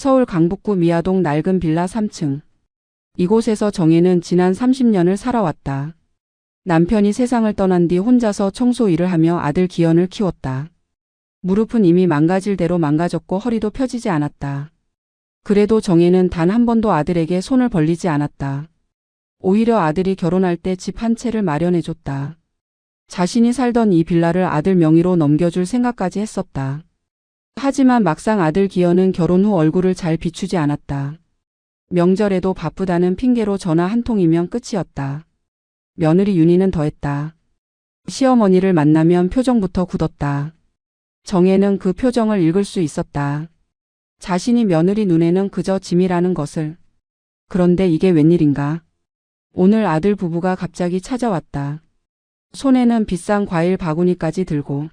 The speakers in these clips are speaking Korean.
서울 강북구 미아동 낡은 빌라 3층. 이곳에서 정혜는 지난 30년을 살아왔다. 남편이 세상을 떠난 뒤 혼자서 청소 일을 하며 아들 기현을 키웠다. 무릎은 이미 망가질 대로 망가졌고 허리도 펴지지 않았다. 그래도 정혜는 단 한 번도 아들에게 손을 벌리지 않았다. 오히려 아들이 결혼할 때 집 한 채를 마련해줬다. 자신이 살던 이 빌라를 아들 명의로 넘겨줄 생각까지 했었다. 하지만 막상 아들 기현은 결혼 후 얼굴을 잘 비추지 않았다. 명절에도 바쁘다는 핑계로 전화 한 통이면 끝이었다. 며느리 윤희는 더했다. 시어머니를 만나면 표정부터 굳었다. 정혜는 그 표정을 읽을 수 있었다. 자신이 며느리 눈에는 그저 짐이라는 것을. 그런데 이게 웬일인가? 오늘 아들 부부가 갑자기 찾아왔다. 손에는 비싼 과일 바구니까지 들고.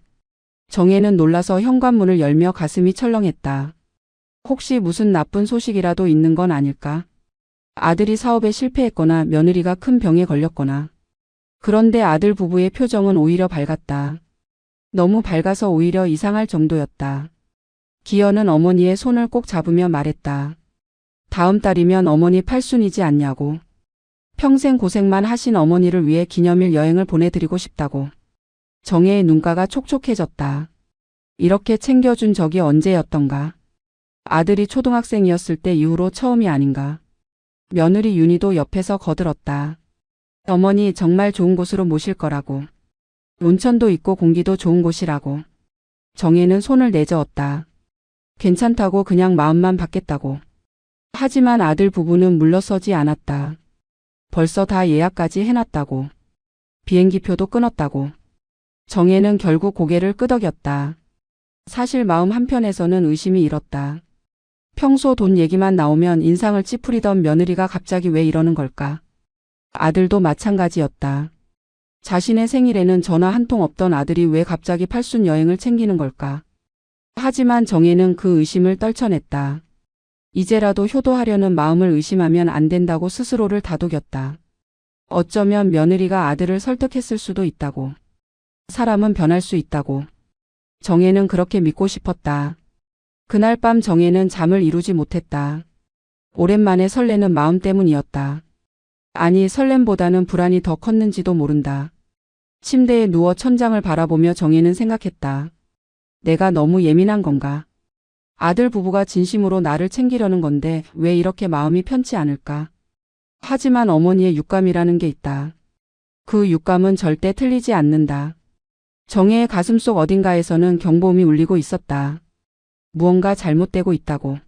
정혜는 놀라서 현관문을 열며 가슴이 철렁했다. 혹시 무슨 나쁜 소식이라도 있는 건 아닐까? 아들이 사업에 실패했거나 며느리가 큰 병에 걸렸거나. 그런데 아들 부부의 표정은 오히려 밝았다. 너무 밝아서 오히려 이상할 정도였다. 기현은 어머니의 손을 꼭 잡으며 말했다. 다음 달이면 어머니 팔순이지 않냐고. 평생 고생만 하신 어머니를 위해 기념일 여행을 보내드리고 싶다고. 정혜의 눈가가 촉촉해졌다. 이렇게 챙겨준 적이 언제였던가. 아들이 초등학생이었을 때 이후로 처음이 아닌가. 며느리 윤희도 옆에서 거들었다. 어머니 정말 좋은 곳으로 모실 거라고. 온천도 있고 공기도 좋은 곳이라고. 정혜는 손을 내저었다. 괜찮다고 그냥 마음만 받겠다고. 하지만 아들 부부는 물러서지 않았다. 벌써 다 예약까지 해놨다고. 비행기표도 끊었다고. 정혜는 결국 고개를 끄덕였다. 사실 마음 한편에서는 의심이 일었다. 평소 돈 얘기만 나오면 인상을 찌푸리던 며느리가 갑자기 왜 이러는 걸까? 아들도 마찬가지였다. 자신의 생일에는 전화 한 통 없던 아들이 왜 갑자기 팔순 여행을 챙기는 걸까? 하지만 정혜는 그 의심을 떨쳐냈다. 이제라도 효도하려는 마음을 의심하면 안 된다고 스스로를 다독였다. 어쩌면 며느리가 아들을 설득했을 수도 있다고. 사람은 변할 수 있다고. 정혜는 그렇게 믿고 싶었다. 그날 밤 정혜는 잠을 이루지 못했다. 오랜만에 설레는 마음 때문이었다. 아니 설렘보다는 불안이 더 컸는지도 모른다. 침대에 누워 천장을 바라보며 정혜는 생각했다. 내가 너무 예민한 건가? 아들 부부가 진심으로 나를 챙기려는 건데 왜 이렇게 마음이 편치 않을까? 하지만 어머니의 육감이라는 게 있다. 그 육감은 절대 틀리지 않는다. 정혜의 가슴속 어딘가에서는 경보음이 울리고 있었다. 무언가 잘못되고 있다고.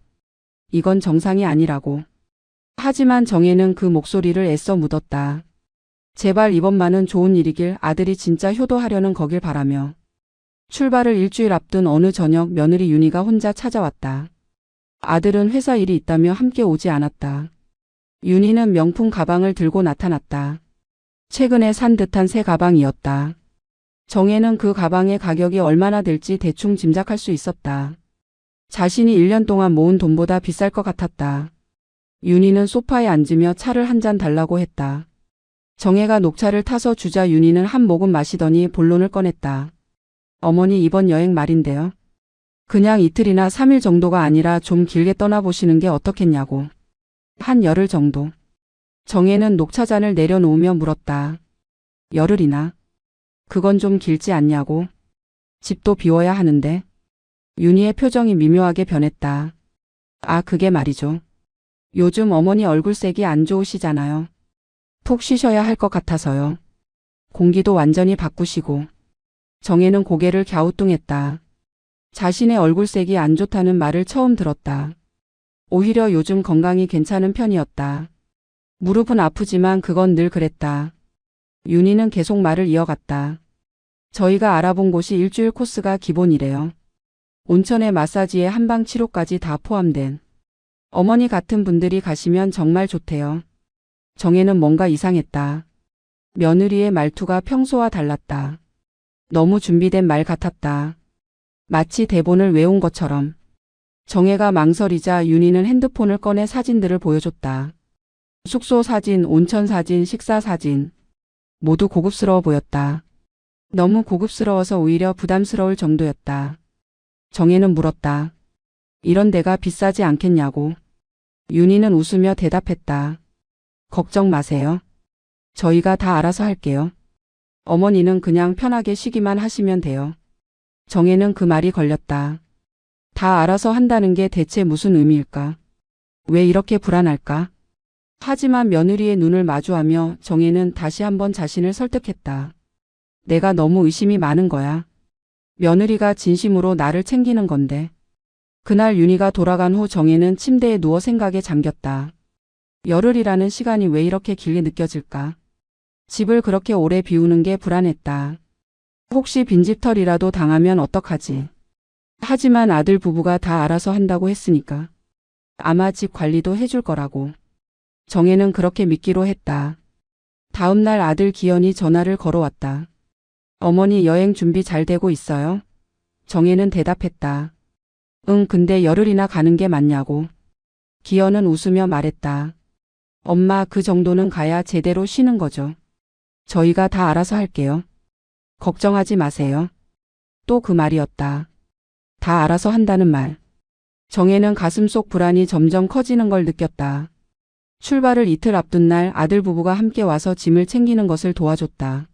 이건 정상이 아니라고. 하지만 정혜는 그 목소리를 애써 묻었다. 제발 이번만은 좋은 일이길 아들이 진짜 효도하려는 거길 바라며. 출발을 일주일 앞둔 어느 저녁 며느리 윤희가 혼자 찾아왔다. 아들은 회사 일이 있다며 함께 오지 않았다. 윤희는 명품 가방을 들고 나타났다. 최근에 산 듯한 새 가방이었다. 정혜는 그 가방의 가격이 얼마나 될지 대충 짐작할 수 있었다. 자신이 1년 동안 모은 돈보다 비쌀 것 같았다. 윤희는 소파에 앉으며 차를 한 잔 달라고 했다. 정혜가 녹차를 타서 주자 윤희는 한 모금 마시더니 본론을 꺼냈다. 어머니 이번 여행 말인데요. 그냥 이틀이나 3일 정도가 아니라 좀 길게 떠나보시는 게 어떻겠냐고. 한 열흘 정도. 정혜는 녹차잔을 내려놓으며 물었다. 열흘이나? 그건 좀 길지 않냐고. 집도 비워야 하는데. 윤희의 표정이 미묘하게 변했다. 아 그게 말이죠. 요즘 어머니 얼굴색이 안 좋으시잖아요. 푹 쉬셔야 할 것 같아서요. 공기도 완전히 바꾸시고. 정혜는 고개를 갸우뚱했다. 자신의 얼굴색이 안 좋다는 말을 처음 들었다. 오히려 요즘 건강이 괜찮은 편이었다. 무릎은 아프지만 그건 늘 그랬다. 윤희는 계속 말을 이어갔다. 저희가 알아본 곳이 일주일 코스가 기본이래요. 온천에 마사지에 한방 치료까지 다 포함된. 어머니 같은 분들이 가시면 정말 좋대요. 정혜는 뭔가 이상했다. 며느리의 말투가 평소와 달랐다. 너무 준비된 말 같았다. 마치 대본을 외운 것처럼. 정혜가 망설이자 윤희는 핸드폰을 꺼내 사진들을 보여줬다. 숙소 사진, 온천 사진, 식사 사진. 모두 고급스러워 보였다. 너무 고급스러워서 오히려 부담스러울 정도였다. 정혜는 물었다. 이런 데가 비싸지 않겠냐고. 윤희는 웃으며 대답했다. 걱정 마세요. 저희가 다 알아서 할게요. 어머니는 그냥 편하게 쉬기만 하시면 돼요. 정혜는 그 말이 걸렸다. 다 알아서 한다는 게 대체 무슨 의미일까? 왜 이렇게 불안할까? 하지만 며느리의 눈을 마주하며 정혜는 다시 한번 자신을 설득했다. 내가 너무 의심이 많은 거야. 며느리가 진심으로 나를 챙기는 건데. 그날 윤희가 돌아간 후 정혜는 침대에 누워 생각에 잠겼다. 열흘이라는 시간이 왜 이렇게 길게 느껴질까? 집을 그렇게 오래 비우는 게 불안했다. 혹시 빈집털이라도 당하면 어떡하지? 하지만 아들 부부가 다 알아서 한다고 했으니까. 아마 집 관리도 해줄 거라고. 정혜는 그렇게 믿기로 했다. 다음 날 아들 기현이 전화를 걸어왔다. 어머니 여행 준비 잘 되고 있어요? 정혜는 대답했다. 응, 근데 열흘이나 가는 게 맞냐고. 기현은 웃으며 말했다. 엄마, 그 정도는 가야 제대로 쉬는 거죠. 저희가 다 알아서 할게요. 걱정하지 마세요. 또 그 말이었다. 다 알아서 한다는 말. 정혜는 가슴속 불안이 점점 커지는 걸 느꼈다. 출발을 이틀 앞둔 날 아들 부부가 함께 와서 짐을 챙기는 것을 도와줬다.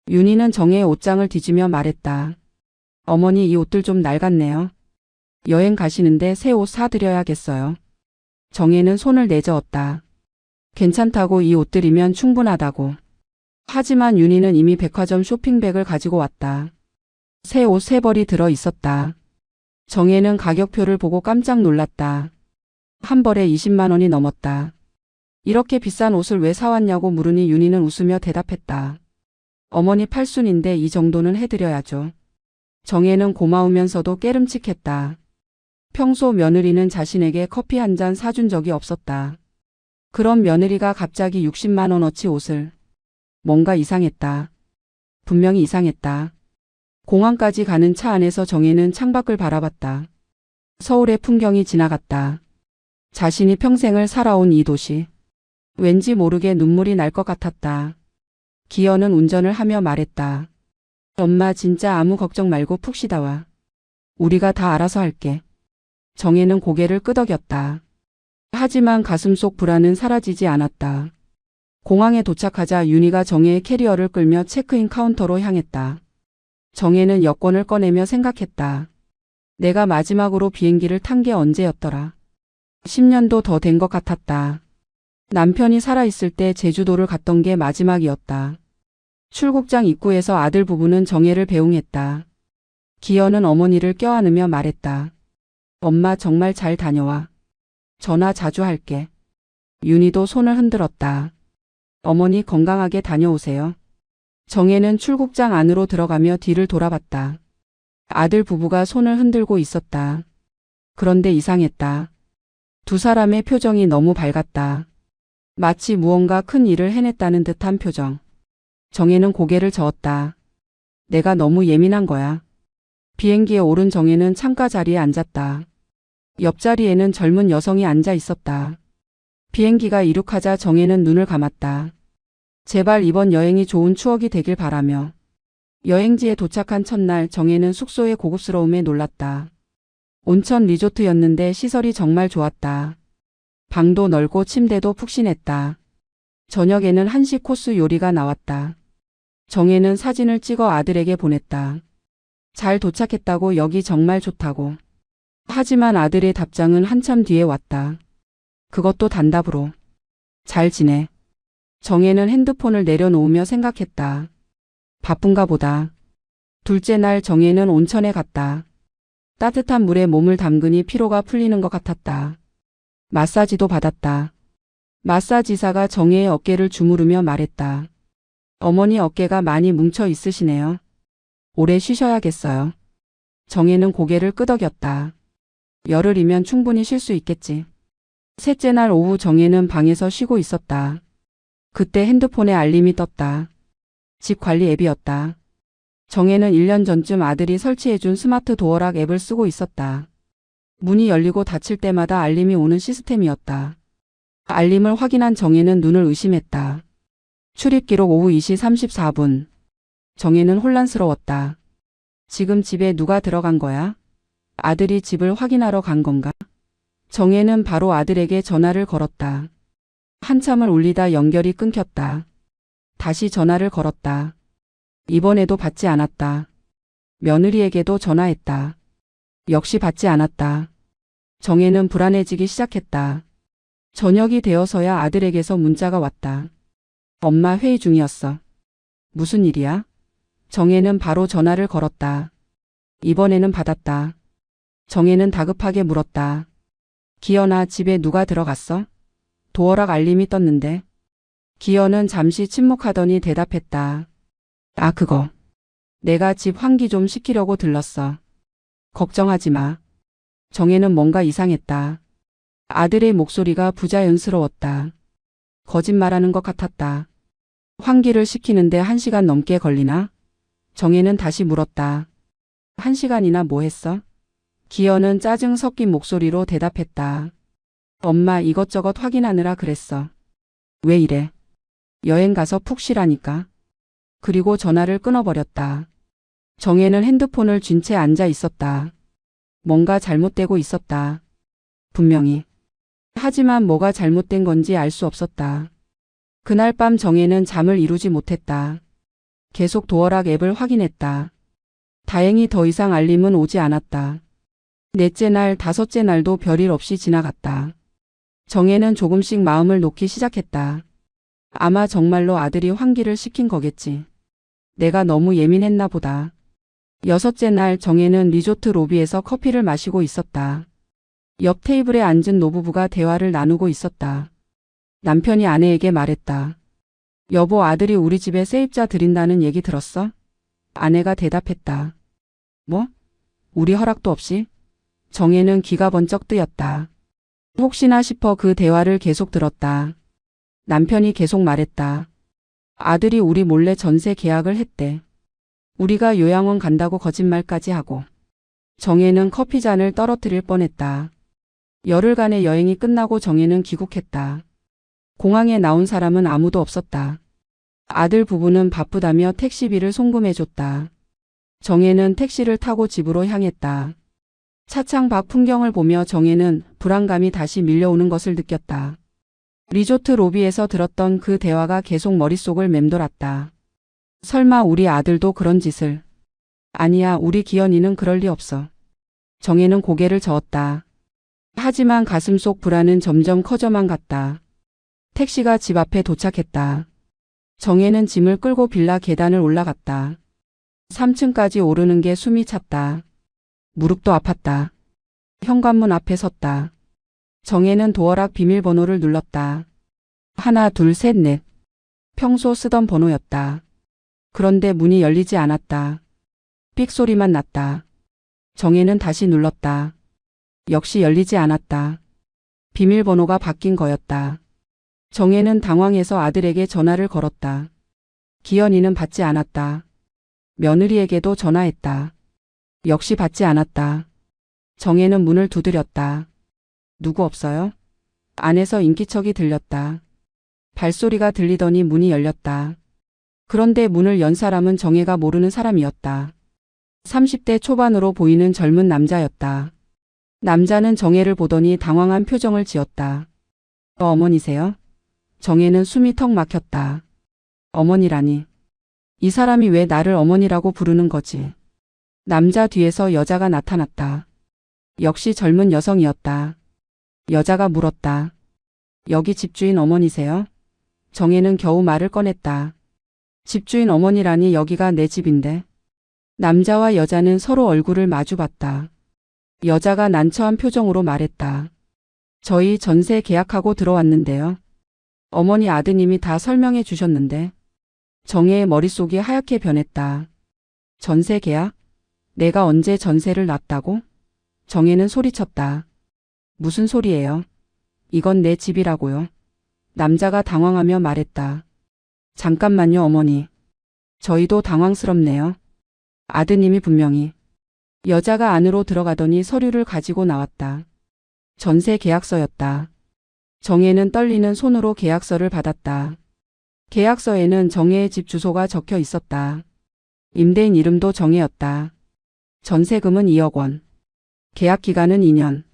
윤희는 정혜의 옷장을 뒤지며 말했다. 어머니, 이 옷들 좀 낡았네요. 여행 가시는데 새 옷 사드려야겠어요. 정혜는 손을 내저었다. 괜찮다고, 이 옷들이면 충분하다고. 하지만 윤희는 이미 백화점 쇼핑백을 가지고 왔다. 새 옷 3벌이 들어 있었다. 정혜는 가격표를 보고 깜짝 놀랐다. 한 벌에 20만 원이 넘었다. 이렇게 비싼 옷을 왜 사왔냐고 물으니 윤희는 웃으며 대답했다. 어머니 팔순인데 이 정도는 해드려야죠. 정혜는 고마우면서도 깨름칙했다. 평소 며느리는 자신에게 커피 한 잔 사준 적이 없었다. 그런 며느리가 갑자기 60만 원어치 옷을. 뭔가 이상했다. 분명히 이상했다. 공항까지 가는 차 안에서 정혜는 창밖을 바라봤다. 서울의 풍경이 지나갔다. 자신이 평생을 살아온 이 도시. 왠지 모르게 눈물이 날 것 같았다. 기현은 운전을 하며 말했다. 엄마, 진짜 아무 걱정 말고 푹 쉬다 와. 우리가 다 알아서 할게. 정혜는 고개를 끄덕였다. 하지만 가슴속 불안은 사라지지 않았다. 공항에 도착하자 윤희가 정혜의 캐리어를 끌며 체크인 카운터로 향했다. 정혜는 여권을 꺼내며 생각했다. 내가 마지막으로 비행기를 탄 게 언제였더라. 10년도 더 된 것 같았다. 남편이 살아있을 때 제주도를 갔던 게 마지막이었다. 출국장 입구에서 아들 부부는 정혜를 배웅했다. 기현은 어머니를 껴안으며 말했다. 엄마, 정말 잘 다녀와. 전화 자주 할게. 윤희도 손을 흔들었다. 어머니, 건강하게 다녀오세요. 정혜는 출국장 안으로 들어가며 뒤를 돌아봤다. 아들 부부가 손을 흔들고 있었다. 그런데 이상했다. 두 사람의 표정이 너무 밝았다. 마치 무언가 큰 일을 해냈다는 듯한 표정. 정혜는 고개를 저었다. 내가 너무 예민한 거야. 비행기에 오른 정혜는 창가 자리에 앉았다. 옆자리에는 젊은 여성이 앉아 있었다. 비행기가 이륙하자 정혜는 눈을 감았다. 제발 이번 여행이 좋은 추억이 되길 바라며. 여행지에 도착한 첫날 정혜는 숙소의 고급스러움에 놀랐다. 온천 리조트였는데 시설이 정말 좋았다. 방도 넓고 침대도 푹신했다. 저녁에는 한식 코스 요리가 나왔다. 정혜는 사진을 찍어 아들에게 보냈다. 잘 도착했다고, 여기 정말 좋다고. 하지만 아들의 답장은 한참 뒤에 왔다. 그것도 단답으로. 잘 지내. 정혜는 핸드폰을 내려놓으며 생각했다. 바쁜가 보다. 둘째 날 정혜는 온천에 갔다. 따뜻한 물에 몸을 담그니 피로가 풀리는 것 같았다. 마사지도 받았다. 마사지사가 정혜의 어깨를 주무르며 말했다. 어머니, 어깨가 많이 뭉쳐 있으시네요. 오래 쉬셔야겠어요. 정혜는 고개를 끄덕였다. 열흘이면 충분히 쉴 수 있겠지. 셋째 날 오후 정혜는 방에서 쉬고 있었다. 그때 핸드폰에 알림이 떴다. 집 관리 앱이었다. 정혜는 1년 전쯤 아들이 설치해준 스마트 도어락 앱을 쓰고 있었다. 문이 열리고 닫힐 때마다 알림이 오는 시스템이었다. 알림을 확인한 정혜는 눈을 의심했다. 출입 기록 오후 2시 34분. 정혜는 혼란스러웠다. 지금 집에 누가 들어간 거야? 아들이 집을 확인하러 간 건가? 정혜는 바로 아들에게 전화를 걸었다. 한참을 울리다 연결이 끊겼다. 다시 전화를 걸었다. 이번에도 받지 않았다. 며느리에게도 전화했다. 역시 받지 않았다. 정혜는 불안해지기 시작했다. 저녁이 되어서야 아들에게서 문자가 왔다. 엄마 회의 중이었어. 무슨 일이야? 정혜는 바로 전화를 걸었다. 이번에는 받았다. 정혜는 다급하게 물었다. 기현아, 집에 누가 들어갔어? 도어락 알림이 떴는데. 기현은 잠시 침묵하더니 대답했다. 아, 그거. 내가 집 환기 좀 시키려고 들렀어. 걱정하지 마. 정혜는 뭔가 이상했다. 아들의 목소리가 부자연스러웠다. 거짓말하는 것 같았다. 환기를 시키는데 1시간 넘게 걸리나? 정혜는 다시 물었다. 1시간이나 뭐 했어? 기현은 짜증 섞인 목소리로 대답했다. 엄마 이것저것 확인하느라 그랬어. 왜 이래? 여행 가서 푹 쉬라니까. 그리고 전화를 끊어버렸다. 정혜는 핸드폰을 쥔 채 앉아 있었다. 뭔가 잘못되고 있었다. 분명히. 하지만 뭐가 잘못된 건지 알 수 없었다. 그날 밤 정혜는 잠을 이루지 못했다. 계속 도어락 앱을 확인했다. 다행히 더 이상 알림은 오지 않았다. 넷째 날, 다섯째 날도 별일 없이 지나갔다. 정혜는 조금씩 마음을 놓기 시작했다. 아마 정말로 아들이 환기를 시킨 거겠지. 내가 너무 예민했나 보다. 여섯째 날 정혜는 리조트 로비에서 커피를 마시고 있었다. 옆 테이블에 앉은 노부부가 대화를 나누고 있었다. 남편이 아내에게 말했다. 여보, 아들이 우리 집에 세입자 들인다는 얘기 들었어? 아내가 대답했다. 뭐? 우리 허락도 없이? 정혜는 귀가 번쩍 뜨였다. 혹시나 싶어 그 대화를 계속 들었다. 남편이 계속 말했다. 아들이 우리 몰래 전세 계약을 했대. 우리가 요양원 간다고 거짓말까지 하고. 정혜는 커피잔을 떨어뜨릴 뻔했다. 열흘간의 여행이 끝나고 정혜는 귀국했다. 공항에 나온 사람은 아무도 없었다. 아들 부부는 바쁘다며 택시비를 송금해줬다. 정혜는 택시를 타고 집으로 향했다. 차창 밖 풍경을 보며 정혜는 불안감이 다시 밀려오는 것을 느꼈다. 리조트 로비에서 들었던 그 대화가 계속 머릿속을 맴돌았다. 설마 우리 아들도 그런 짓을. 아니야, 우리 기현이는 그럴 리 없어. 정혜는 고개를 저었다. 하지만 가슴속 불안은 점점 커져만 갔다. 택시가 집 앞에 도착했다. 정혜는 짐을 끌고 빌라 계단을 올라갔다. 3층까지 오르는 게 숨이 찼다. 무릎도 아팠다. 현관문 앞에 섰다. 정혜는 도어락 비밀번호를 눌렀다. 하나, 둘, 셋, 넷. 평소 쓰던 번호였다. 그런데 문이 열리지 않았다. 삑 소리만 났다. 정혜는 다시 눌렀다. 역시 열리지 않았다. 비밀번호가 바뀐 거였다. 정혜는 당황해서 아들에게 전화를 걸었다. 기현이는 받지 않았다. 며느리에게도 전화했다. 역시 받지 않았다. 정혜는 문을 두드렸다. 누구 없어요? 안에서 인기척이 들렸다. 발소리가 들리더니 문이 열렸다. 그런데 문을 연 사람은 정혜가 모르는 사람이었다. 30대 초반으로 보이는 젊은 남자였다. 남자는 정혜를 보더니 당황한 표정을 지었다. 어머니세요? 정혜는 숨이 턱 막혔다. 어머니라니. 이 사람이 왜 나를 어머니라고 부르는 거지? 남자 뒤에서 여자가 나타났다. 역시 젊은 여성이었다. 여자가 물었다. 여기 집주인 어머니세요? 정혜는 겨우 말을 꺼냈다. 집주인 어머니라니, 여기가 내 집인데. 남자와 여자는 서로 얼굴을 마주봤다. 여자가 난처한 표정으로 말했다. 저희 전세 계약하고 들어왔는데요. 어머니, 아드님이 다 설명해 주셨는데. 정혜의 머릿속이 하얗게 변했다. 전세 계약? 내가 언제 전세를 놨다고? 정혜는 소리쳤다. 무슨 소리예요? 이건 내 집이라고요. 남자가 당황하며 말했다. 잠깐만요, 어머니. 저희도 당황스럽네요. 아드님이 분명히. 여자가 안으로 들어가더니 서류를 가지고 나왔다. 전세 계약서였다. 정혜는 떨리는 손으로 계약서를 받았다. 계약서에는 정혜의 집 주소가 적혀 있었다. 임대인 이름도 정혜였다. 전세금은 2억 원. 계약 기간은 2년.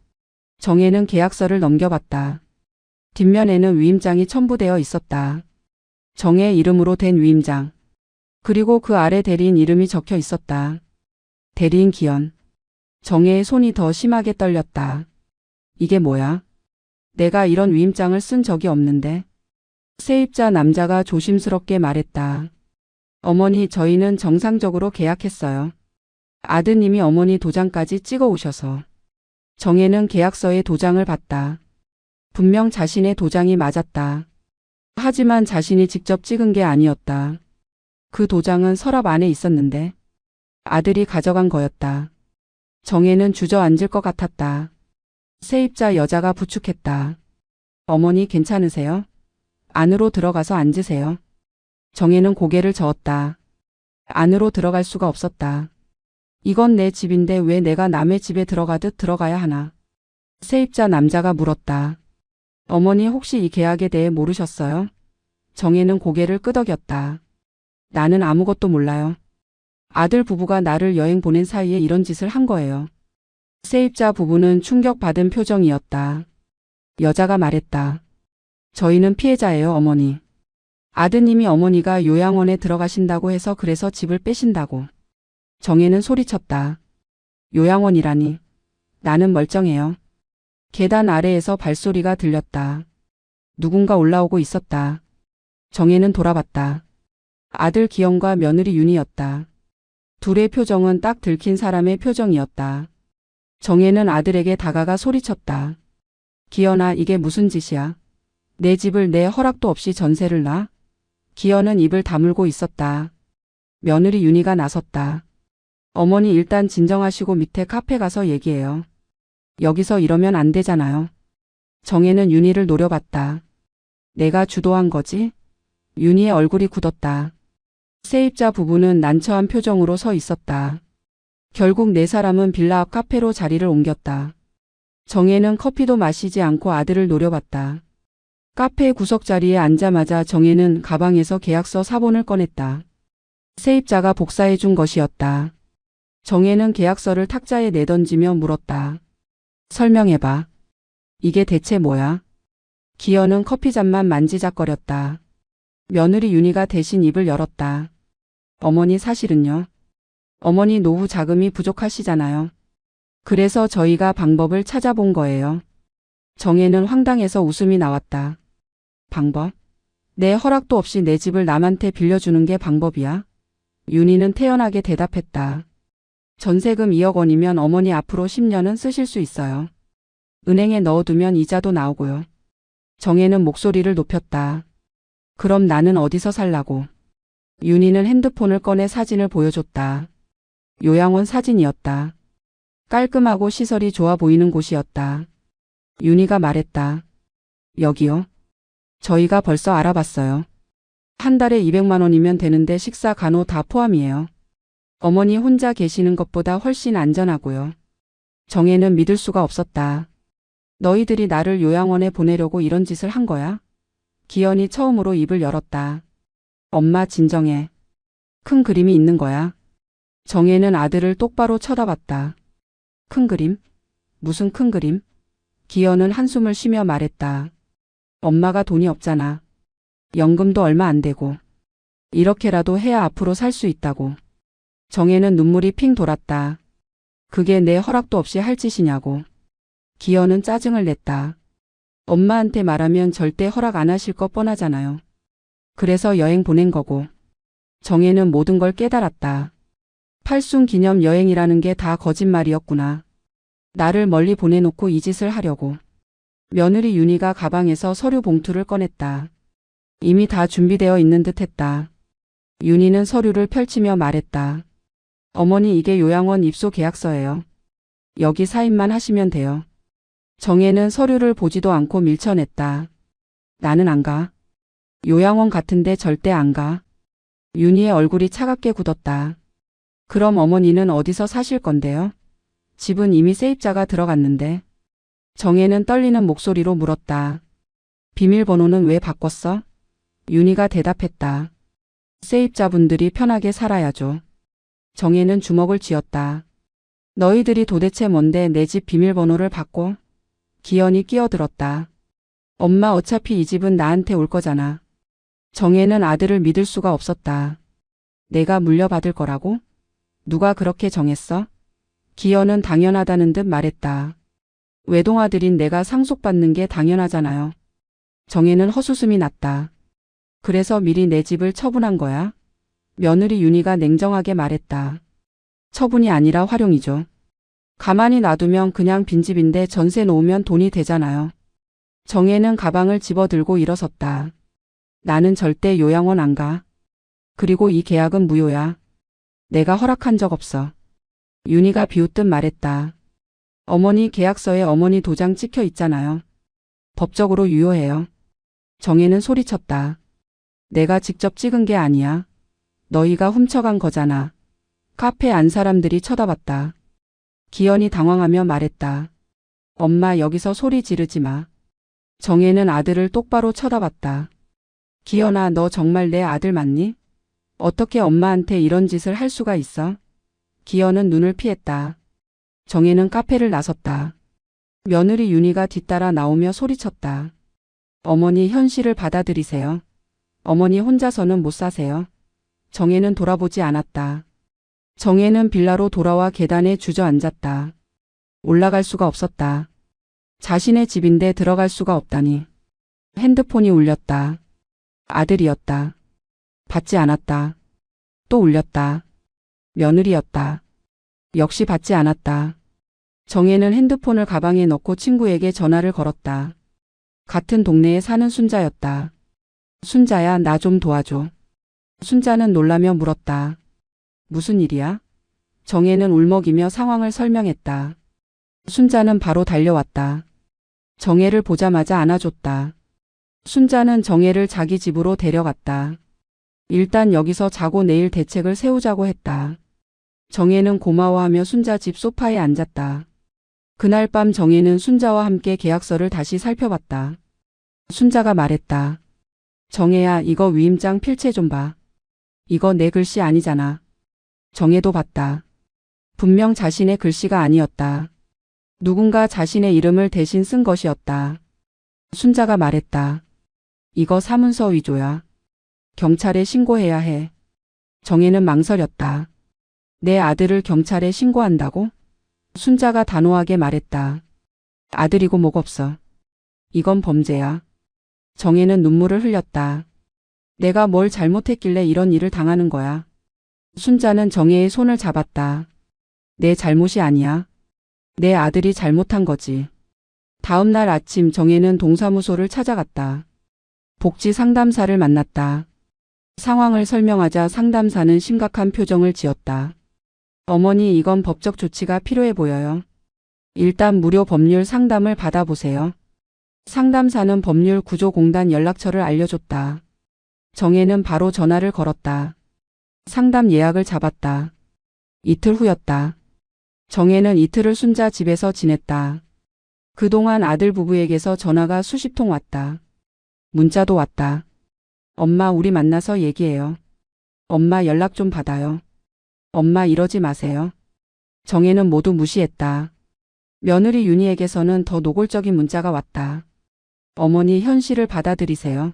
정혜는 계약서를 넘겨봤다. 뒷면에는 위임장이 첨부되어 있었다. 정혜 이름으로 된 위임장. 그리고 그 아래 대리인 이름이 적혀 있었다. 대리인 기현. 정혜의 손이 더 심하게 떨렸다. 이게 뭐야? 내가 이런 위임장을 쓴 적이 없는데. 세입자 남자가 조심스럽게 말했다. 어머니, 저희는 정상적으로 계약했어요. 아드님이 어머니 도장까지 찍어 오셔서. 정혜는 계약서에 도장을 봤다. 분명 자신의 도장이 맞았다. 하지만 자신이 직접 찍은 게 아니었다. 그 도장은 서랍 안에 있었는데 아들이 가져간 거였다. 정혜는 주저앉을 것 같았다. 세입자 여자가 부축했다. 어머니 괜찮으세요? 안으로 들어가서 앉으세요. 정혜는 고개를 저었다. 안으로 들어갈 수가 없었다. 이건 내 집인데 왜 내가 남의 집에 들어가듯 들어가야 하나? 세입자 남자가 물었다. 어머니 혹시 이 계약에 대해 모르셨어요? 정혜는 고개를 끄덕였다. 나는 아무것도 몰라요. 아들 부부가 나를 여행 보낸 사이에 이런 짓을 한 거예요. 세입자 부부는 충격받은 표정이었다. 여자가 말했다. 저희는 피해자예요, 어머니. 아드님이 어머니가 요양원에 들어가신다고 해서 그래서 집을 빼신다고. 정혜는 소리쳤다. 요양원이라니. 나는 멀쩡해요. 계단 아래에서 발소리가 들렸다. 누군가 올라오고 있었다. 정혜는 돌아봤다. 아들 기현과 며느리 윤이었다. 둘의 표정은 딱 들킨 사람의 표정이었다. 정혜는 아들에게 다가가 소리쳤다. 기현아, 이게 무슨 짓이야? 내 집을 내 허락도 없이 전세를 놔? 기현은 입을 다물고 있었다. 며느리 윤희가 나섰다. 어머니 일단 진정하시고 밑에 카페 가서 얘기해요. 여기서 이러면 안 되잖아요. 정혜는 윤희를 노려봤다. 내가 주도한 거지? 윤희의 얼굴이 굳었다. 세입자 부부는 난처한 표정으로 서 있었다. 결국 네 사람은 빌라 앞 카페로 자리를 옮겼다. 정혜는 커피도 마시지 않고 아들을 노려봤다. 카페 구석자리에 앉자마자 정혜는 가방에서 계약서 사본을 꺼냈다. 세입자가 복사해 준 것이었다. 정혜는 계약서를 탁자에 내던지며 물었다. 설명해봐. 이게 대체 뭐야? 기현은 커피잔만 만지작거렸다. 며느리 윤희가 대신 입을 열었다. 어머니 사실은요. 어머니 노후 자금이 부족하시잖아요. 그래서 저희가 방법을 찾아본 거예요. 정혜는 황당해서 웃음이 나왔다. 방법? 내 허락도 없이 내 집을 남한테 빌려주는 게 방법이야? 윤희는 태연하게 대답했다. 전세금 2억 원이면 어머니 앞으로 10년은 쓰실 수 있어요. 은행에 넣어두면 이자도 나오고요. 정혜는 목소리를 높였다. 그럼 나는 어디서 살라고? 윤희는 핸드폰을 꺼내 사진을 보여줬다. 요양원 사진이었다. 깔끔하고 시설이 좋아 보이는 곳이었다. 윤희가 말했다. 여기요? 저희가 벌써 알아봤어요. 한 달에 200만 원이면 되는데 식사 간호 다 포함이에요. 어머니 혼자 계시는 것보다 훨씬 안전하고요. 정혜는 믿을 수가 없었다. 너희들이 나를 요양원에 보내려고 이런 짓을 한 거야? 기현이 처음으로 입을 열었다. 엄마 진정해. 큰 그림이 있는 거야. 정혜는 아들을 똑바로 쳐다봤다. 큰 그림? 무슨 큰 그림? 기현은 한숨을 쉬며 말했다. 엄마가 돈이 없잖아. 연금도 얼마 안 되고. 이렇게라도 해야 앞으로 살 수 있다고. 정혜는 눈물이 핑 돌았다. 그게 내 허락도 없이 할 짓이냐고. 기현은 짜증을 냈다. 엄마한테 말하면 절대 허락 안 하실 거 뻔하잖아요. 그래서 여행 보낸 거고. 정혜는 모든 걸 깨달았다. 팔순 기념 여행이라는 게 다 거짓말이었구나. 나를 멀리 보내놓고 이 짓을 하려고. 며느리 윤희가 가방에서 서류 봉투를 꺼냈다. 이미 다 준비되어 있는 듯 했다. 윤희는 서류를 펼치며 말했다. 어머니 이게 요양원 입소 계약서예요. 여기 사인만 하시면 돼요. 정혜는 서류를 보지도 않고 밀쳐냈다. 나는 안 가. 요양원 같은데 절대 안 가. 윤희의 얼굴이 차갑게 굳었다. 그럼 어머니는 어디서 사실 건데요? 집은 이미 세입자가 들어갔는데. 정혜는 떨리는 목소리로 물었다. 비밀번호는 왜 바꿨어? 윤희가 대답했다. 세입자분들이 편하게 살아야죠. 정혜는 주먹을 쥐었다. 너희들이 도대체 뭔데 내 집 비밀번호를 받고? 기현이 끼어들었다. 엄마 어차피 이 집은 나한테 올 거잖아. 정혜는 아들을 믿을 수가 없었다. 내가 물려받을 거라고? 누가 그렇게 정했어? 기현은 당연하다는 듯 말했다. 외동아들인 내가 상속받는 게 당연하잖아요. 정혜는 헛웃음이 났다. 그래서 미리 내 집을 처분한 거야? 며느리 윤희가 냉정하게 말했다. 처분이 아니라 활용이죠. 가만히 놔두면 그냥 빈집인데 전세 놓으면 돈이 되잖아요. 정혜는 가방을 집어들고 일어섰다. 나는 절대 요양원 안 가. 그리고 이 계약은 무효야. 내가 허락한 적 없어. 윤희가 비웃듯 말했다. 어머니 계약서에 어머니 도장 찍혀 있잖아요. 법적으로 유효해요. 정혜는 소리쳤다. 내가 직접 찍은 게 아니야. 너희가 훔쳐간 거잖아. 카페 안 사람들이 쳐다봤다. 기현이 당황하며 말했다. 엄마 여기서 소리 지르지 마. 정혜는 아들을 똑바로 쳐다봤다. 기현아 너 정말 내 아들 맞니? 어떻게 엄마한테 이런 짓을 할 수가 있어? 기현은 눈을 피했다. 정혜는 카페를 나섰다. 며느리 윤희가 뒤따라 나오며 소리쳤다. 어머니 현실을 받아들이세요. 어머니 혼자서는 못 사세요. 정혜는 돌아보지 않았다. 정혜는 빌라로 돌아와 계단에 주저앉았다. 올라갈 수가 없었다. 자신의 집인데 들어갈 수가 없다니. 핸드폰이 울렸다. 아들이었다. 받지 않았다. 또 울렸다. 며느리였다. 역시 받지 않았다. 정혜는 핸드폰을 가방에 넣고 친구에게 전화를 걸었다. 같은 동네에 사는 순자였다. 순자야 나 좀 도와줘. 순자는 놀라며 물었다. 무슨 일이야? 정혜는 울먹이며 상황을 설명했다. 순자는 바로 달려왔다. 정혜를 보자마자 안아줬다. 순자는 정혜를 자기 집으로 데려갔다. 일단 여기서 자고 내일 대책을 세우자고 했다. 정혜는 고마워하며 순자 집 소파에 앉았다. 그날 밤 정혜는 순자와 함께 계약서를 다시 살펴봤다. 순자가 말했다. 정혜야 이거 위임장 필체 좀 봐. 이거 내 글씨 아니잖아. 정혜도 봤다. 분명 자신의 글씨가 아니었다. 누군가 자신의 이름을 대신 쓴 것이었다. 순자가 말했다. 이거 사문서 위조야. 경찰에 신고해야 해. 정혜는 망설였다. 내 아들을 경찰에 신고한다고? 순자가 단호하게 말했다. 아들이고 뭐가 없어. 이건 범죄야. 정혜는 눈물을 흘렸다. 내가 뭘 잘못했길래 이런 일을 당하는 거야. 순자는 정혜의 손을 잡았다. 내 잘못이 아니야. 내 아들이 잘못한 거지. 다음 날 아침 정혜는 동사무소를 찾아갔다. 복지 상담사를 만났다. 상황을 설명하자 상담사는 심각한 표정을 지었다. 어머니 이건 법적 조치가 필요해 보여요. 일단 무료 법률 상담을 받아보세요. 상담사는 법률구조공단 연락처를 알려줬다. 정혜는 바로 전화를 걸었다. 상담 예약을 잡았다. 이틀 후였다. 정혜는 이틀을 순자 집에서 지냈다. 그동안 아들 부부에게서 전화가 수십 통 왔다. 문자도 왔다. 엄마 우리 만나서 얘기해요. 엄마 연락 좀 받아요. 엄마 이러지 마세요. 정혜는 모두 무시했다. 며느리 윤희에게서는 더 노골적인 문자가 왔다. 어머니 현실을 받아들이세요.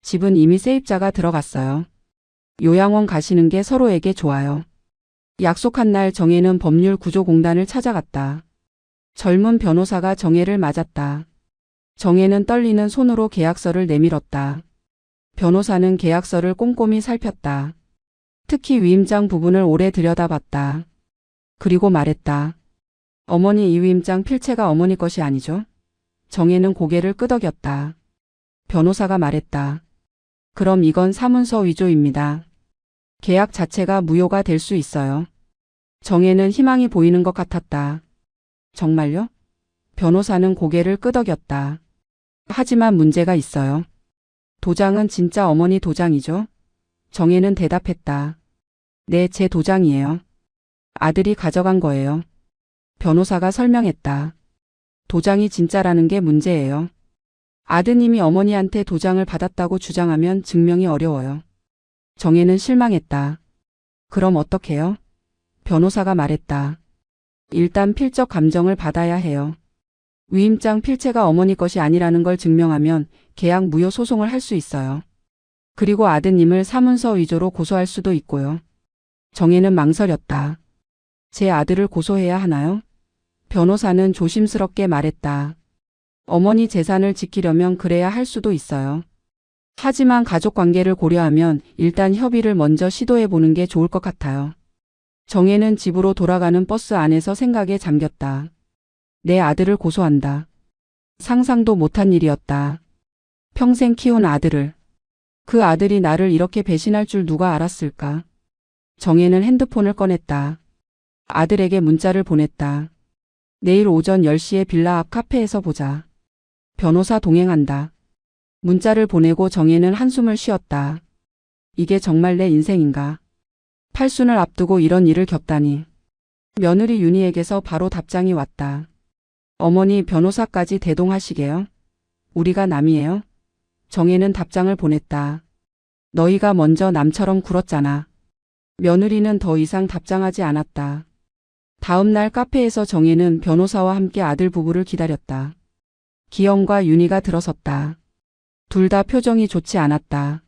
집은 이미 세입자가 들어갔어요. 요양원 가시는 게 서로에게 좋아요. 약속한 날 정혜는 법률구조공단을 찾아갔다. 젊은 변호사가 정혜를 맞았다. 정혜는 떨리는 손으로 계약서를 내밀었다. 변호사는 계약서를 꼼꼼히 살폈다. 특히 위임장 부분을 오래 들여다봤다. 그리고 말했다. 어머니 이 위임장 필체가 어머니 것이 아니죠? 정혜는 고개를 끄덕였다. 변호사가 말했다. 그럼 이건 사문서 위조입니다. 계약 자체가 무효가 될 수 있어요. 정혜는 희망이 보이는 것 같았다. 정말요? 변호사는 고개를 끄덕였다. 하지만 문제가 있어요. 도장은 진짜 어머니 도장이죠? 정혜는 대답했다. 네, 제 도장이에요. 아들이 가져간 거예요. 변호사가 설명했다. 도장이 진짜라는 게 문제예요. 아드님이 어머니한테 도장을 받았다고 주장하면 증명이 어려워요. 정혜는 실망했다. 그럼 어떡해요? 변호사가 말했다. 일단 필적 감정을 받아야 해요. 위임장 필체가 어머니 것이 아니라는 걸 증명하면 계약 무효 소송을 할 수 있어요. 그리고 아드님을 사문서 위조로 고소할 수도 있고요. 정혜는 망설였다. 제 아들을 고소해야 하나요? 변호사는 조심스럽게 말했다. 어머니 재산을 지키려면 그래야 할 수도 있어요. 하지만 가족 관계를 고려하면 일단 협의를 먼저 시도해 보는 게 좋을 것 같아요. 정혜는 집으로 돌아가는 버스 안에서 생각에 잠겼다. 내 아들을 고소한다. 상상도 못한 일이었다. 평생 키운 아들을. 그 아들이 나를 이렇게 배신할 줄 누가 알았을까? 정혜는 핸드폰을 꺼냈다. 아들에게 문자를 보냈다. 내일 오전 10시에 빌라 앞 카페에서 보자. 변호사 동행한다. 문자를 보내고 정혜는 한숨을 쉬었다. 이게 정말 내 인생인가? 팔순을 앞두고 이런 일을 겪다니. 며느리 윤희에게서 바로 답장이 왔다. 어머니 변호사까지 대동하시게요? 우리가 남이에요? 정혜는 답장을 보냈다. 너희가 먼저 남처럼 굴었잖아. 며느리는 더 이상 답장하지 않았다. 다음 날 카페에서 정혜는 변호사와 함께 아들 부부를 기다렸다. 기영과 윤희가 들어섰다. 둘 다 표정이 좋지 않았다.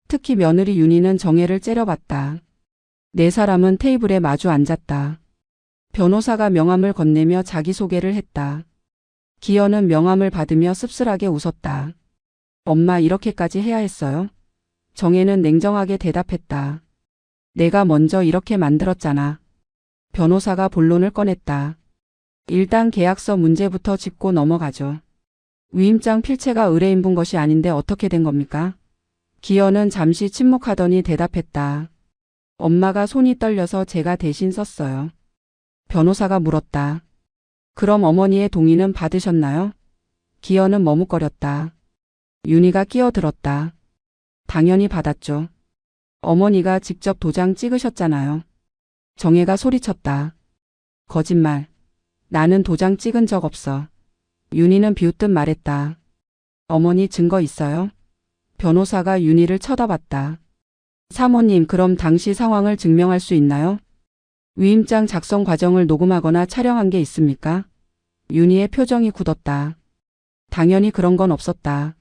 특히 며느리 윤희는 정혜를 째려봤다. 네 사람은 테이블에 마주 앉았다. 변호사가 명함을 건네며 자기소개를 했다. 기현은 명함을 받으며 씁쓸하게 웃었다. 엄마 이렇게까지 해야 했어요? 정혜는 냉정하게 대답했다. 내가 먼저 이렇게 만들었잖아. 변호사가 본론을 꺼냈다. 일단 계약서 문제부터 짚고 넘어가죠. 위임장 필체가 의뢰인분 것이 아닌데 어떻게 된 겁니까? 기현은 잠시 침묵하더니 대답했다. 엄마가 손이 떨려서 제가 대신 썼어요. 변호사가 물었다. 그럼 어머니의 동의는 받으셨나요? 기현은 머뭇거렸다. 윤희가 끼어들었다. 당연히 받았죠. 어머니가 직접 도장 찍으셨잖아요. 정혜가 소리쳤다. 거짓말. 나는 도장 찍은 적 없어. 윤희는 비웃듯 말했다. 어머니 증거 있어요? 변호사가 윤희를 쳐다봤다. 사모님, 그럼 당시 상황을 증명할 수 있나요? 위임장 작성 과정을 녹음하거나 촬영한 게 있습니까? 윤희의 표정이 굳었다. 당연히 그런 건 없었다.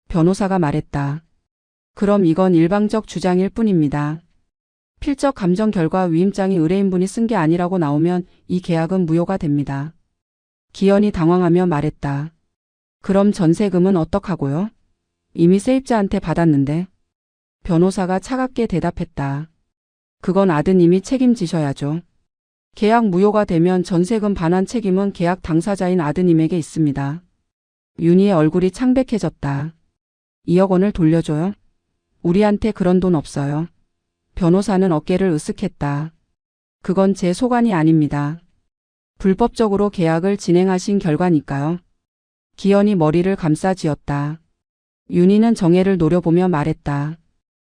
변호사가 말했다. 그럼 이건 일방적 주장일 뿐입니다. 필적 감정 결과 위임장이 의뢰인분이 쓴 게 아니라고 나오면 이 계약은 무효가 됩니다. 기현이 당황하며 말했다. 그럼 전세금은 어떡하고요? 이미 세입자한테 받았는데. 변호사가 차갑게 대답했다. 그건 아드님이 책임지셔야죠. 계약 무효가 되면 전세금 반환 책임은 계약 당사자인 아드님에게 있습니다. 윤희의 얼굴이 창백해졌다. 2억 원을 돌려줘요? 우리한테 그런 돈 없어요. 변호사는 어깨를 으쓱했다. 그건 제 소관이 아닙니다. 불법적으로 계약을 진행하신 결과니까요. 기현이 머리를 감싸쥐었다. 윤희는 정혜를 노려보며 말했다.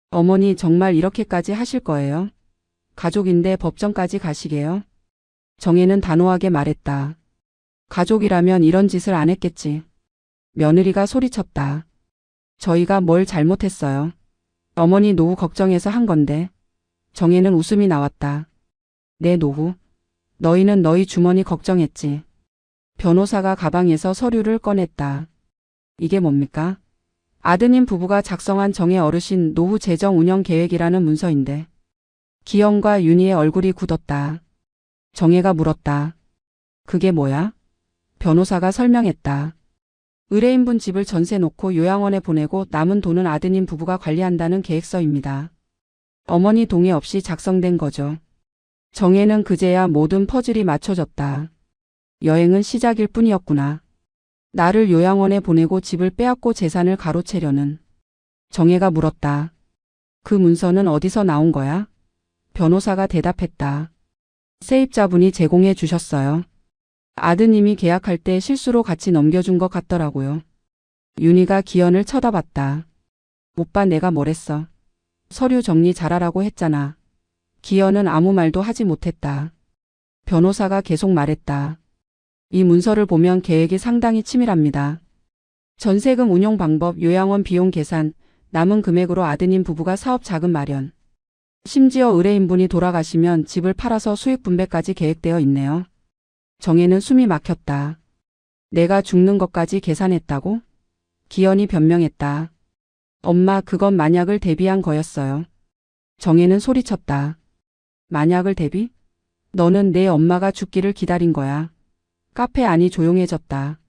어머니 정말 이렇게까지 하실 거예요? 가족인데 법정까지 가시게요? 정혜는 단호하게 말했다. 가족이라면 이런 짓을 안 했겠지. 며느리가 소리쳤다. 저희가 뭘 잘못했어요. 어머니 노후 걱정해서 한 건데. 정혜는 웃음이 나왔다. 내 노후? 너희는 너희 주머니 걱정했지. 변호사가 가방에서 서류를 꺼냈다. 이게 뭡니까? 아드님 부부가 작성한 정혜 어르신 노후 재정 운영 계획이라는 문서인데. 기영과 윤희의 얼굴이 굳었다. 정혜가 물었다. 그게 뭐야? 변호사가 설명했다. 의뢰인분 집을 전세 놓고 요양원에 보내고 남은 돈은 아드님 부부가 관리한다는 계획서입니다. 어머니 동의 없이 작성된 거죠. 정혜는 그제야 모든 퍼즐이 맞춰졌다. 여행은 시작일 뿐이었구나. 나를 요양원에 보내고 집을 빼앗고 재산을 가로채려는. 정혜가 물었다. 그 문서는 어디서 나온 거야? 변호사가 대답했다. 세입자분이 제공해 주셨어요. 아드님이 계약할 때 실수로 같이 넘겨준 것 같더라고요. 윤희가 기현을 쳐다봤다. 오빠 내가 뭘 했어? 서류 정리 잘하라고 했잖아. 기현은 아무 말도 하지 못했다. 변호사가 계속 말했다. 이 문서를 보면 계획이 상당히 치밀합니다. 전세금 운용 방법, 요양원 비용 계산, 남은 금액으로 아드님 부부가 사업 자금 마련. 심지어 의뢰인분이 돌아가시면 집을 팔아서 수익 분배까지 계획되어 있네요. 정혜는 숨이 막혔다. 내가 죽는 것까지 계산했다고? 기현이 변명했다. 엄마, 그건 만약을 대비한 거였어요. 정혜는 소리쳤다. 만약을 대비? 너는 내 엄마가 죽기를 기다린 거야. 카페 안이 조용해졌다.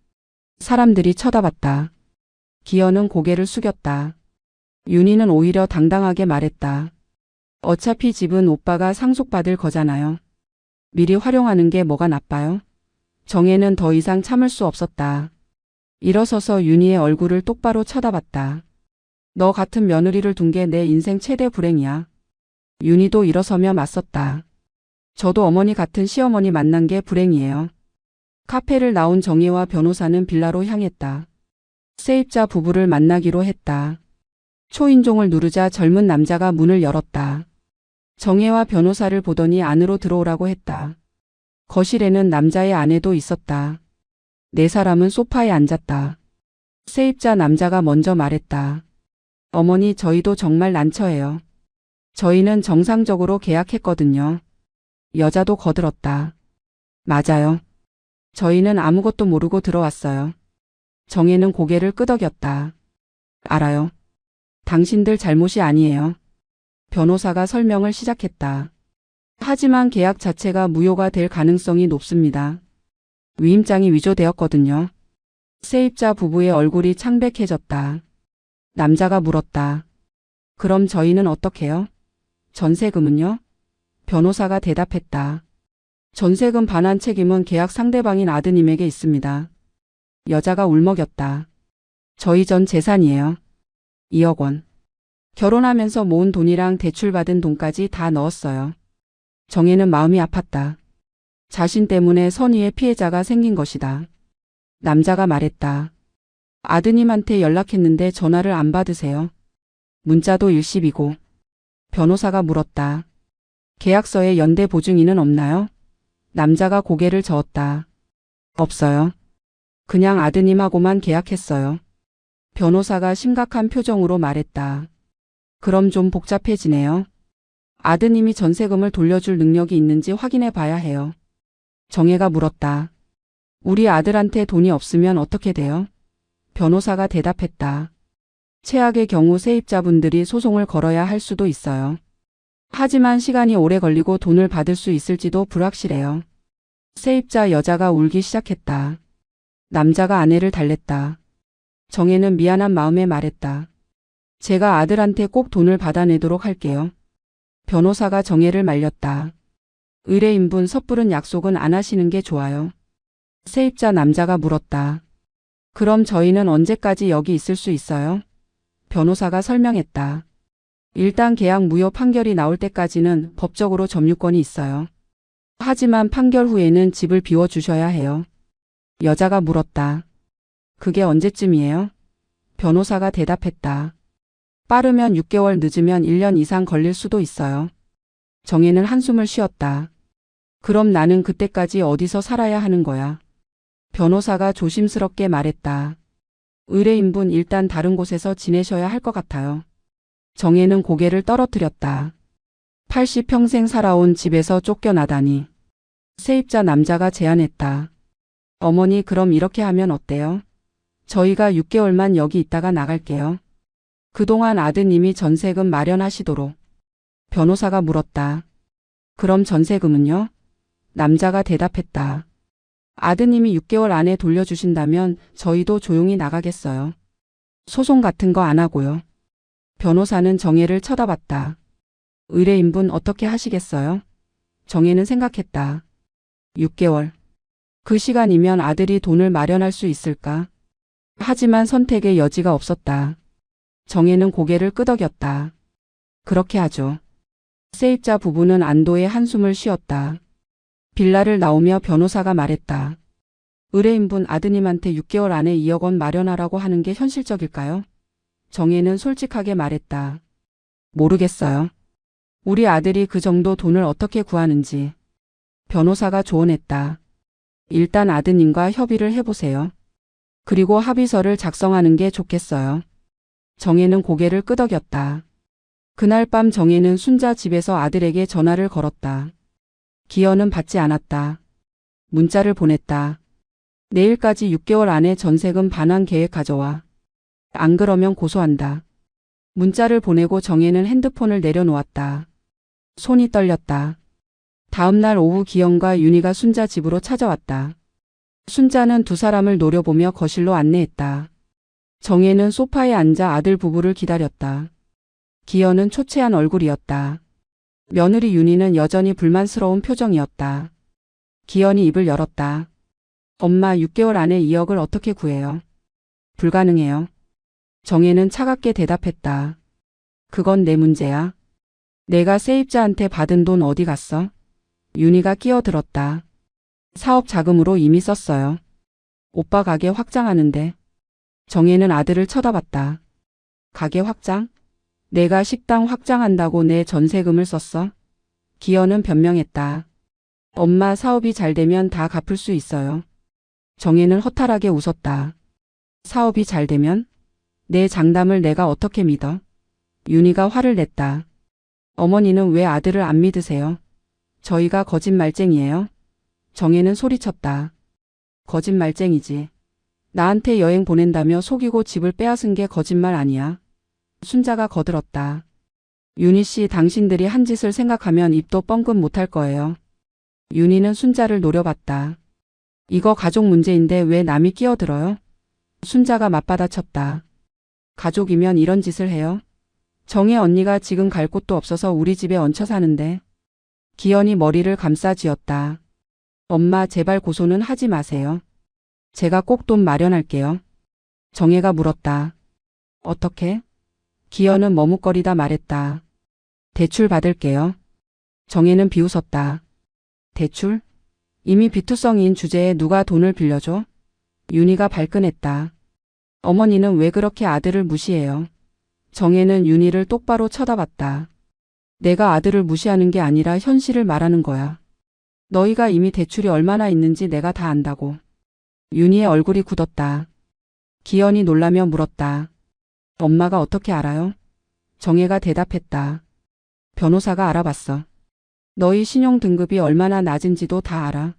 사람들이 쳐다봤다. 기현은 고개를 숙였다. 윤희는 오히려 당당하게 말했다. 어차피 집은 오빠가 상속받을 거잖아요. 미리 활용하는 게 뭐가 나빠요? 정혜는 더 이상 참을 수 없었다. 일어서서 윤희의 얼굴을 똑바로 쳐다봤다. 너 같은 며느리를 둔 게 내 인생 최대 불행이야. 윤희도 일어서며 맞섰다. 저도 어머니 같은 시어머니 만난 게 불행이에요. 카페를 나온 정혜와 변호사는 빌라로 향했다. 세입자 부부를 만나기로 했다. 초인종을 누르자 젊은 남자가 문을 열었다. 정혜와 변호사를 보더니 안으로 들어오라고 했다. 거실에는 남자의 아내도 있었다. 네 사람은 소파에 앉았다. 세입자 남자가 먼저 말했다. 어머니, 저희도 정말 난처해요. 저희는 정상적으로 계약했거든요. 여자도 거들었다. 맞아요. 저희는 아무것도 모르고 들어왔어요. 정혜는 고개를 끄덕였다. 알아요. 당신들 잘못이 아니에요. 변호사가 설명을 시작했다. 하지만 계약 자체가 무효가 될 가능성이 높습니다. 위임장이 위조되었거든요. 세입자 부부의 얼굴이 창백해졌다. 남자가 물었다. 그럼 저희는 어떻게요? 전세금은요? 변호사가 대답했다. 전세금 반환 책임은 계약 상대방인 아드님에게 있습니다. 여자가 울먹였다. 저희 전 재산이에요. 2억 원. 결혼하면서 모은 돈이랑 대출받은 돈까지 다 넣었어요. 정혜는 마음이 아팠다. 자신 때문에 선의의 피해자가 생긴 것이다. 남자가 말했다. 아드님한테 연락했는데 전화를 안 받으세요. 문자도 일십이고. 변호사가 물었다. 계약서에 연대 보증인은 없나요? 남자가 고개를 저었다. 없어요. 그냥 아드님하고만 계약했어요. 변호사가 심각한 표정으로 말했다. 그럼 좀 복잡해지네요. 아드님이 전세금을 돌려줄 능력이 있는지 확인해 봐야 해요. 정혜가 물었다. 우리 아들한테 돈이 없으면 어떻게 돼요? 변호사가 대답했다. 최악의 경우 세입자분들이 소송을 걸어야 할 수도 있어요. 하지만 시간이 오래 걸리고 돈을 받을 수 있을지도 불확실해요. 세입자 여자가 울기 시작했다. 남자가 아내를 달랬다. 정혜는 미안한 마음에 말했다. 제가 아들한테 꼭 돈을 받아내도록 할게요. 변호사가 정혜를 말렸다. 의뢰인분 섣부른 약속은 안 하시는 게 좋아요. 세입자 남자가 물었다. 그럼 저희는 언제까지 여기 있을 수 있어요? 변호사가 설명했다. 일단 계약 무효 판결이 나올 때까지는 법적으로 점유권이 있어요. 하지만 판결 후에는 집을 비워주셔야 해요. 여자가 물었다. 그게 언제쯤이에요? 변호사가 대답했다. 빠르면 6개월, 늦으면 1년 이상 걸릴 수도 있어요. 정혜는 한숨을 쉬었다. 그럼 나는 그때까지 어디서 살아야 하는 거야? 변호사가 조심스럽게 말했다. 의뢰인분 일단 다른 곳에서 지내셔야 할 것 같아요. 정혜는 고개를 떨어뜨렸다. 80평생 살아온 집에서 쫓겨나다니. 세입자 남자가 제안했다. 어머니, 그럼 이렇게 하면 어때요? 저희가 6개월만 여기 있다가 나갈게요. 그동안 아드님이 전세금 마련하시도록. 변호사가 물었다. 그럼 전세금은요? 남자가 대답했다. 아드님이 6개월 안에 돌려주신다면 저희도 조용히 나가겠어요. 소송 같은 거 안 하고요. 변호사는 정혜를 쳐다봤다. 의뢰인분 어떻게 하시겠어요? 정혜는 생각했다. 6개월. 그 시간이면 아들이 돈을 마련할 수 있을까? 하지만 선택의 여지가 없었다. 정혜는 고개를 끄덕였다. 그렇게 하죠. 세입자 부부는 안도의 한숨을 쉬었다. 빌라를 나오며 변호사가 말했다. 의뢰인분 아드님한테 6개월 안에 2억 원 마련하라고 하는 게 현실적일까요? 정혜는 솔직하게 말했다. 모르겠어요. 우리 아들이 그 정도 돈을 어떻게 구하는지. 변호사가 조언했다. 일단 아드님과 협의를 해보세요. 그리고 합의서를 작성하는 게 좋겠어요. 정혜는 고개를 끄덕였다. 그날 밤 정혜는 순자 집에서 아들에게 전화를 걸었다. 기현은 받지 않았다. 문자를 보냈다. 내일까지 6개월 안에 전세금 반환 계획 가져와. 안 그러면 고소한다. 문자를 보내고 정혜는 핸드폰을 내려놓았다. 손이 떨렸다. 다음 날 오후 기영과 윤희가 순자 집으로 찾아왔다. 순자는 두 사람을 노려보며 거실로 안내했다. 정혜는 소파에 앉아 아들 부부를 기다렸다. 기현은 초췌한 얼굴이었다. 며느리 윤희는 여전히 불만스러운 표정이었다. 기현이 입을 열었다. 엄마 6개월 안에 2억을 어떻게 구해요? 불가능해요. 정혜는 차갑게 대답했다. 그건 내 문제야. 내가 세입자한테 받은 돈 어디 갔어? 윤희가 끼어들었다. 사업 자금으로 이미 썼어요. 오빠 가게 확장하는데. 정혜는 아들을 쳐다봤다. 가게 확장? 내가 식당 확장한다고 내 전세금을 썼어? 기현은 변명했다. 엄마 사업이 잘 되면 다 갚을 수 있어요. 정혜는 허탈하게 웃었다. 사업이 잘 되면? 내 장담을 내가 어떻게 믿어? 윤희가 화를 냈다. 어머니는 왜 아들을 안 믿으세요? 저희가 거짓말쟁이에요? 정혜는 소리쳤다. 거짓말쟁이지. 나한테 여행 보낸다며 속이고 집을 빼앗은 게 거짓말 아니야. 순자가 거들었다. 윤희 씨, 당신들이 한 짓을 생각하면 입도 뻥끗 못할 거예요. 윤희는 순자를 노려봤다. 이거 가족 문제인데 왜 남이 끼어들어요? 순자가 맞받아쳤다. 가족이면 이런 짓을 해요? 정혜 언니가 지금 갈 곳도 없어서 우리 집에 얹혀 사는데. 기현이 머리를 감싸쥐었다. 엄마 제발 고소는 하지 마세요. 제가 꼭 돈 마련할게요. 정혜가 물었다. 어떻게? 기현은 머뭇거리다 말했다. 대출 받을게요. 정혜는 비웃었다. 대출? 이미 비투성이인 주제에 누가 돈을 빌려줘? 윤희가 발끈했다. 어머니는 왜 그렇게 아들을 무시해요? 정혜는 윤희를 똑바로 쳐다봤다. 내가 아들을 무시하는 게 아니라 현실을 말하는 거야. 너희가 이미 대출이 얼마나 있는지 내가 다 안다고. 윤희의 얼굴이 굳었다. 기현이 놀라며 물었다. 엄마가 어떻게 알아요? 정혜가 대답했다. 변호사가 알아봤어. 너희 신용 등급이 얼마나 낮은지도 다 알아.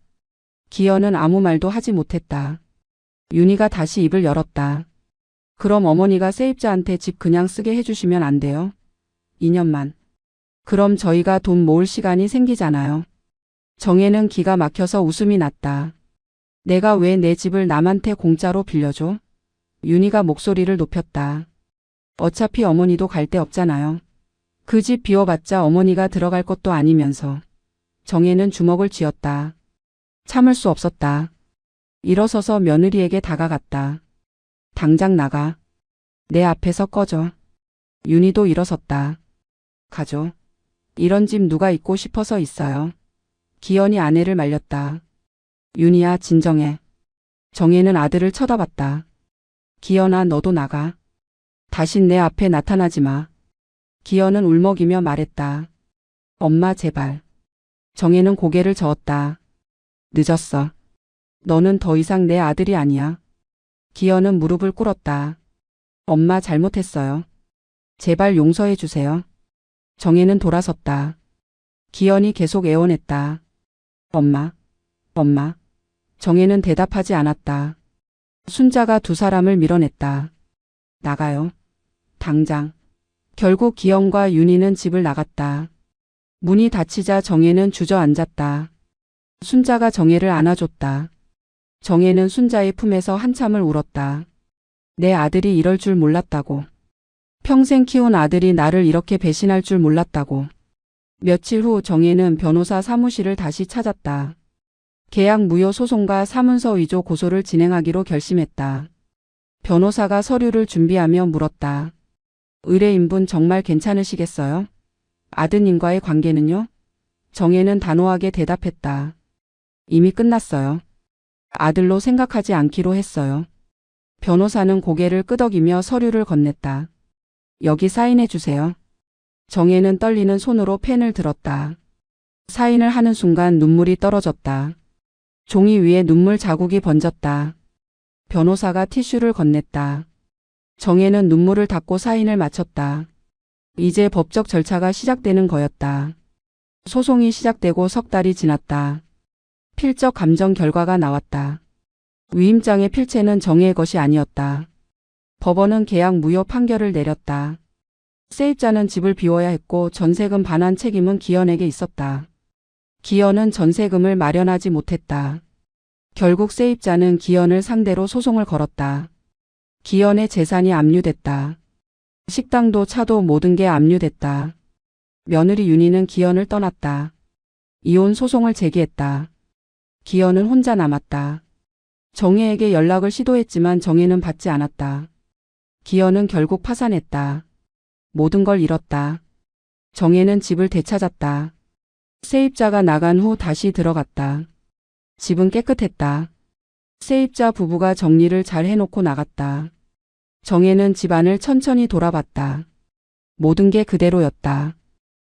기현은 아무 말도 하지 못했다. 윤희가 다시 입을 열었다. 그럼 어머니가 세입자한테 집 그냥 쓰게 해주시면 안 돼요? 2년만. 그럼 저희가 돈 모을 시간이 생기잖아요. 정혜는 기가 막혀서 웃음이 났다. 내가 왜 내 집을 남한테 공짜로 빌려줘? 윤희가 목소리를 높였다. 어차피 어머니도 갈 데 없잖아요. 그 집 비워봤자 어머니가 들어갈 것도 아니면서. 정혜는 주먹을 쥐었다. 참을 수 없었다. 일어서서 며느리에게 다가갔다. 당장 나가. 내 앞에서 꺼져. 윤희도 일어섰다. 가죠. 이런 집 누가 있고 싶어서 있어요. 기현이 아내를 말렸다. 윤희야, 진정해. 정혜는 아들을 쳐다봤다. 기현아, 너도 나가. 다신 내 앞에 나타나지 마. 기현은 울먹이며 말했다. 엄마 제발. 정혜는 고개를 저었다. 늦었어. 너는 더 이상 내 아들이 아니야. 기현은 무릎을 꿇었다. 엄마 잘못했어요. 제발 용서해 주세요. 정혜는 돌아섰다. 기현이 계속 애원했다. 엄마, 엄마. 정혜는 대답하지 않았다. 순자가 두 사람을 밀어냈다. 나가요. 당장. 결국 기현과 윤희는 집을 나갔다. 문이 닫히자 정혜는 주저앉았다. 순자가 정혜를 안아줬다. 정혜는 순자의 품에서 한참을 울었다. 내 아들이 이럴 줄 몰랐다고. 평생 키운 아들이 나를 이렇게 배신할 줄 몰랐다고. 며칠 후 정혜는 변호사 사무실을 다시 찾았다. 계약 무효 소송과 사문서 위조 고소를 진행하기로 결심했다. 변호사가 서류를 준비하며 물었다. 의뢰인분 정말 괜찮으시겠어요? 아드님과의 관계는요? 정혜는 단호하게 대답했다. 이미 끝났어요. 아들로 생각하지 않기로 했어요. 변호사는 고개를 끄덕이며 서류를 건넸다. 여기 사인해 주세요. 정혜는 떨리는 손으로 펜을 들었다. 사인을 하는 순간 눈물이 떨어졌다. 종이 위에 눈물 자국이 번졌다. 변호사가 티슈를 건넸다. 정혜는 눈물을 닦고 사인을 마쳤다. 이제 법적 절차가 시작되는 거였다. 소송이 시작되고 석 달이 지났다. 필적 감정 결과가 나왔다. 위임장의 필체는 정혜의 것이 아니었다. 법원은 계약 무효 판결을 내렸다. 세입자는 집을 비워야 했고 전세금 반환 책임은 기현에게 있었다. 기현은 전세금을 마련하지 못했다. 결국 세입자는 기현을 상대로 소송을 걸었다. 기현의 재산이 압류됐다. 식당도 차도 모든 게 압류됐다. 며느리 윤희는 기현을 떠났다. 이혼 소송을 제기했다. 기현은 혼자 남았다. 정혜에게 연락을 시도했지만 정혜는 받지 않았다. 기현은 결국 파산했다. 모든 걸 잃었다. 정혜는 집을 되찾았다. 세입자가 나간 후 다시 들어갔다. 집은 깨끗했다. 세입자 부부가 정리를 잘 해놓고 나갔다. 정혜는 집안을 천천히 돌아봤다. 모든 게 그대로였다.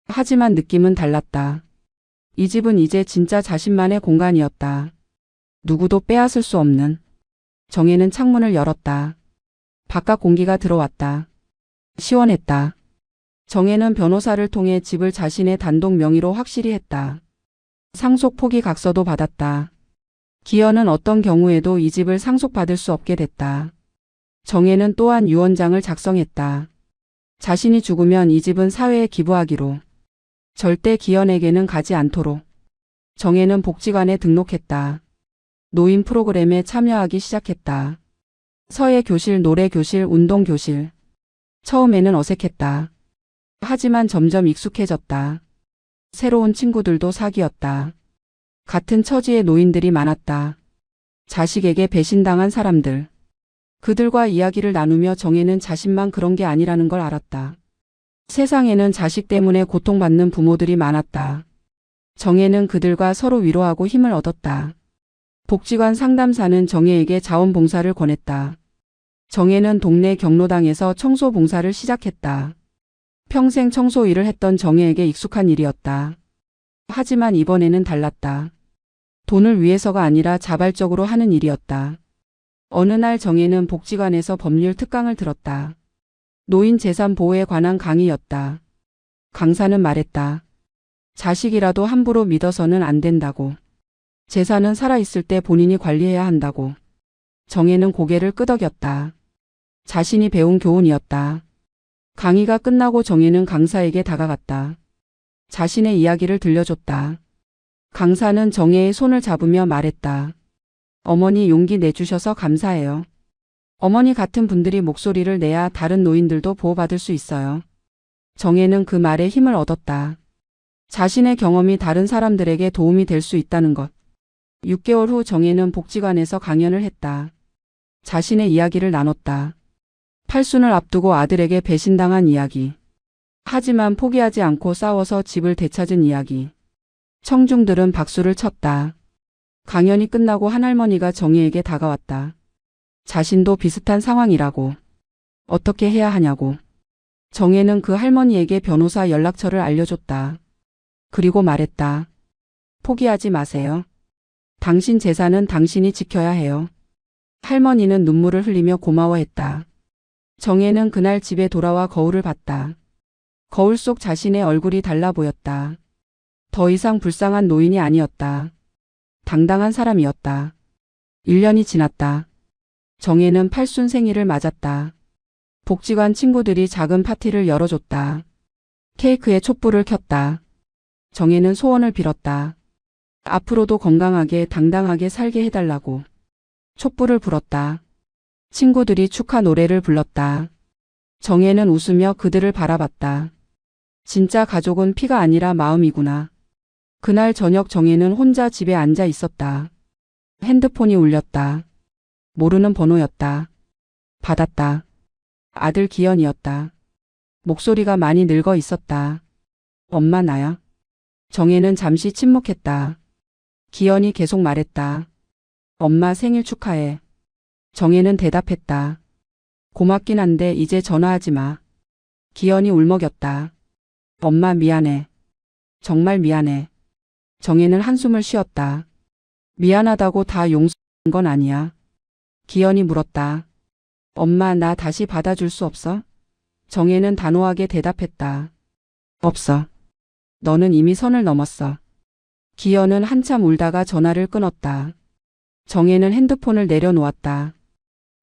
하지만 느낌은 달랐다. 이 집은 이제 진짜 자신만의 공간이었다. 누구도 빼앗을 수 없는. 정혜는 창문을 열었다. 바깥 공기가 들어왔다. 시원했다. 정혜는 변호사를 통해 집을 자신의 단독 명의로 확실히 했다. 상속 포기 각서도 받았다. 기현은 어떤 경우에도 이 집을 상속받을 수 없게 됐다. 정혜는 또한 유언장을 작성했다. 자신이 죽으면 이 집은 사회에 기부하기로. 절대 기현에게는 가지 않도록. 정혜는 복지관에 등록했다. 노인 프로그램에 참여하기 시작했다. 서예 교실, 노래 교실, 운동 교실. 처음에는 어색했다. 하지만 점점 익숙해졌다. 새로운 친구들도 사귀었다. 같은 처지의 노인들이 많았다. 자식에게 배신당한 사람들. 그들과 이야기를 나누며 정혜는 자신만 그런 게 아니라는 걸 알았다. 세상에는 자식 때문에 고통받는 부모들이 많았다. 정혜는 그들과 서로 위로하고 힘을 얻었다. 복지관 상담사는 정혜에게 자원봉사를 권했다. 정혜는 동네 경로당에서 청소 봉사를 시작했다. 평생 청소 일을 했던 정혜에게 익숙한 일이었다. 하지만 이번에는 달랐다. 돈을 위해서가 아니라 자발적으로 하는 일이었다. 어느 날 정혜는 복지관에서 법률 특강을 들었다. 노인 재산 보호에 관한 강의였다. 강사는 말했다. 자식이라도 함부로 믿어서는 안 된다고. 재산은 살아있을 때 본인이 관리해야 한다고. 정혜는 고개를 끄덕였다. 자신이 배운 교훈이었다. 강의가 끝나고 정혜는 강사에게 다가갔다. 자신의 이야기를 들려줬다. 강사는 정혜의 손을 잡으며 말했다. 어머니 용기 내주셔서 감사해요. 어머니 같은 분들이 목소리를 내야 다른 노인들도 보호받을 수 있어요. 정혜는 그 말에 힘을 얻었다. 자신의 경험이 다른 사람들에게 도움이 될 수 있다는 것. 6개월 후 정혜는 복지관에서 강연을 했다. 자신의 이야기를 나눴다. 팔순을 앞두고 아들에게 배신당한 이야기. 하지만 포기하지 않고 싸워서 집을 되찾은 이야기. 청중들은 박수를 쳤다. 강연이 끝나고 한 할머니가 정혜에게 다가왔다. 자신도 비슷한 상황이라고. 어떻게 해야 하냐고. 정혜는 그 할머니에게 변호사 연락처를 알려줬다. 그리고 말했다. 포기하지 마세요. 당신 재산은 당신이 지켜야 해요. 할머니는 눈물을 흘리며 고마워했다. 정혜는 그날 집에 돌아와 거울을 봤다. 거울 속 자신의 얼굴이 달라 보였다. 더 이상 불쌍한 노인이 아니었다. 당당한 사람이었다. 1년이 지났다. 정혜는 팔순 생일을 맞았다. 복지관 친구들이 작은 파티를 열어줬다. 케이크에 촛불을 켰다. 정혜는 소원을 빌었다. 앞으로도 건강하게 당당하게 살게 해달라고. 촛불을 불었다. 친구들이 축하 노래를 불렀다. 정혜는 웃으며 그들을 바라봤다. 진짜 가족은 피가 아니라 마음이구나. 그날 저녁 정혜는 혼자 집에 앉아 있었다. 핸드폰이 울렸다. 모르는 번호였다. 받았다. 아들 기현이었다. 목소리가 많이 늙어 있었다. 엄마 나야. 정혜는 잠시 침묵했다. 기현이 계속 말했다. 엄마 생일 축하해. 정혜는 대답했다. 고맙긴 한데 이제 전화하지 마. 기현이 울먹였다. 엄마 미안해. 정말 미안해. 정혜는 한숨을 쉬었다. 미안하다고 다 용서한 건 아니야. 기현이 물었다. 엄마 나 다시 받아줄 수 없어? 정혜는 단호하게 대답했다. 없어. 너는 이미 선을 넘었어. 기현은 한참 울다가 전화를 끊었다. 정혜는 핸드폰을 내려놓았다.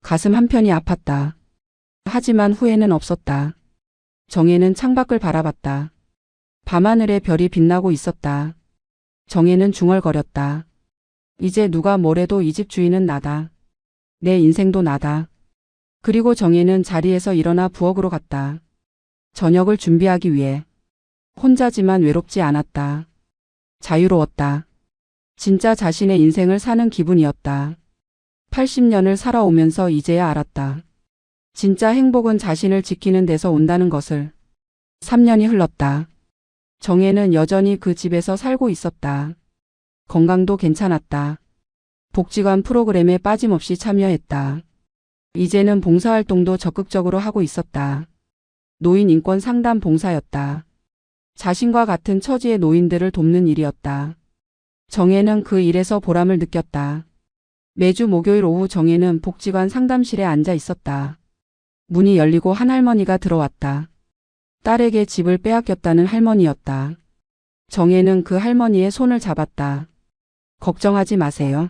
가슴 한편이 아팠다. 하지만 후회는 없었다. 정혜는 창밖을 바라봤다. 밤하늘에 별이 빛나고 있었다. 정혜는 중얼거렸다. 이제 누가 뭐래도 이 집 주인은 나다. 내 인생도 나다. 그리고 정혜는 자리에서 일어나 부엌으로 갔다. 저녁을 준비하기 위해. 혼자지만 외롭지 않았다. 자유로웠다. 진짜 자신의 인생을 사는 기분이었다. 80년을 살아오면서 이제야 알았다. 진짜 행복은 자신을 지키는 데서 온다는 것을. 3년이 흘렀다. 정혜는 여전히 그 집에서 살고 있었다. 건강도 괜찮았다. 복지관 프로그램에 빠짐없이 참여했다. 이제는 봉사활동도 적극적으로 하고 있었다. 노인 인권 상담 봉사였다. 자신과 같은 처지의 노인들을 돕는 일이었다. 정혜는 그 일에서 보람을 느꼈다. 매주 목요일 오후 정혜는 복지관 상담실에 앉아 있었다. 문이 열리고 한 할머니가 들어왔다. 딸에게 집을 빼앗겼다는 할머니였다. 정혜는 그 할머니의 손을 잡았다. 걱정하지 마세요.